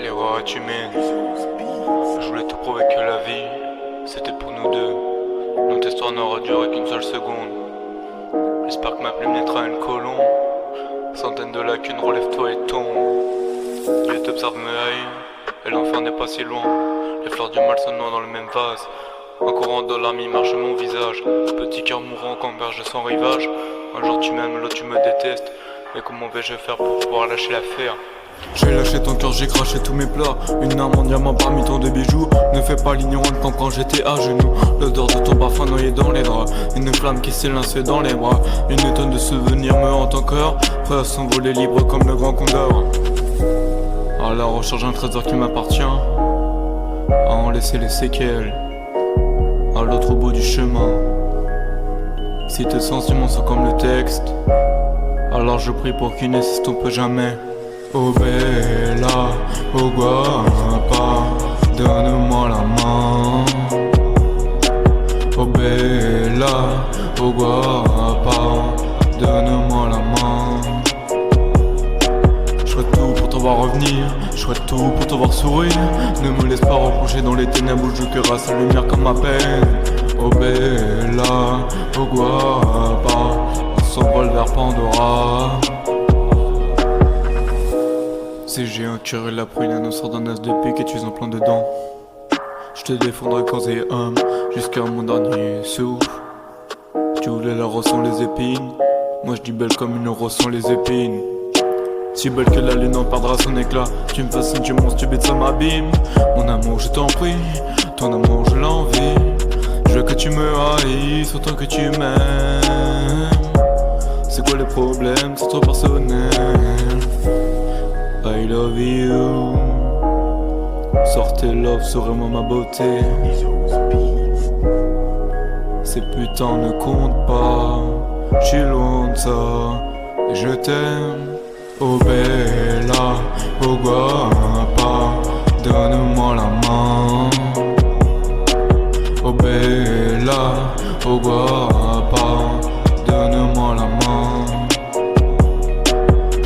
L'erreur est humaine. Je voulais te prouver que la vie, c'était pour nous deux. Notre histoire n'aura duré qu'une seule seconde. J'espère que ma plume naîtra une colombe. Centaines de lacunes, relève-toi et tombe. Dieu t'observe me haït, et l'enfer n'est pas si loin. Les fleurs du mal se noient dans le même vase. Un courant de larmes y marche mon visage. Petit cœur mourant qu'emberge son rivage. Un jour tu m'aimes, l'autre tu me détestes. Mais comment vais-je faire pour pouvoir lâcher l'affaire? J'ai lâché ton cœur, j'ai craché tous mes plats. Une âme en diamant parmi tant de bijoux. Ne fais pas l'ignorante comme quand j'étais à genoux. L'odeur de ton parfum noyé dans les draps. Une flamme qui s'élance dans les bras. Une tonne de souvenirs me hante encore. Prêt à s'envoler libre comme le grand condor. À la recherche d'un trésor qui m'appartient. À en laisser les séquelles. À l'autre bout du chemin. Si tes sentiments sont comme le texte, alors je prie pour qu'ils n'estompe jamais. Oh bella, oh guapa, donne-moi la main. Oh bella, oh guapa, donne-moi la main. Je ferai tout pour te voir revenir, je ferai tout pour te voir sourire. Ne me laisse pas replonger dans les ténèbres où je cueillerai sa lumière comme ma peine. Oh bella, oh guapa, on s'envole vers Pandora. Si j'ai un cœur et la prune, nous sort d'un as de pique et tu es en plein dedans. Je te défendrai corps et âme jusqu'à mon dernier souffle. Tu voulais la rose sans les épines, moi je dis belle comme une rose sans les épines. Si belle que la lune en perdra son éclat. Tu me fascines, tu montes, tu bêtes, ça m'abîme. Mon amour je t'en prie, ton amour je l'envie. Je veux que tu me haïsses autant que tu m'aimes. C'est quoi les problèmes, c'est trop personnel. I love you. Sortez love serait moi ma beauté. Ces putains ne comptent pas. J'suis loin de ça et je t'aime. Oh bella, oh guapa, donne-moi la main. Oh bella, oh guapa, donne-moi la main.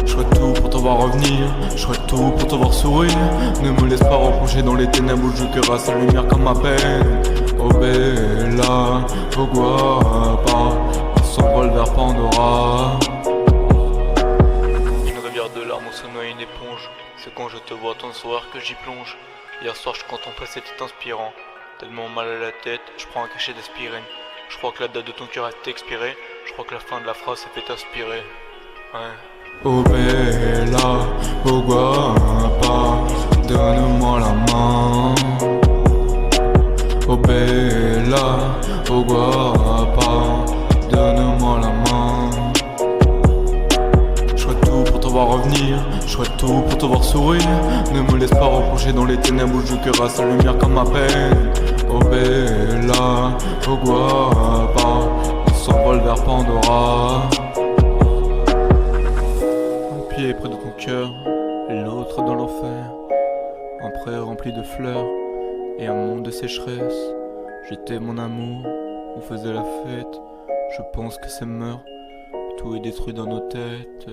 Je ferai tout pour te voir revenir, je ferai tout pour te voir sourire. Ne me laisse pas replonger dans les ténèbres où je cueillerai sa lumière comme ma peine. Oh bella, oh guapa, on s'envole vers Pandora. Une rivière de larmes où se noie une éponge. C'est quand je te vois ton soir que j'y plonge. Hier soir je contemplais, c'était inspirant. Tellement mal à la tête, je prends un cachet d'aspirine. Je crois que la date de ton cœur est expirée. Je crois que la fin de la phrase s'est fait aspirer. Ouais. Oh bella, oh guapa, donne-moi la main. Oh bella, oh guapa, donne-moi la main. Je ferai tout pour te voir revenir, je ferai tout pour te voir sourire. Ne me laisse pas replonger dans les ténèbres où je cueillerai sa lumière comme ma peine. Oh bella, oh guapa, on s'envole vers Pandora. Un pied près de ton cœur, et l'autre dans l'enfer. Un pré rempli de fleurs, et un monde de sécheresse. J'étais mon amour, on faisait la fête. Je pense que c'est meurt, tout est détruit dans nos têtes.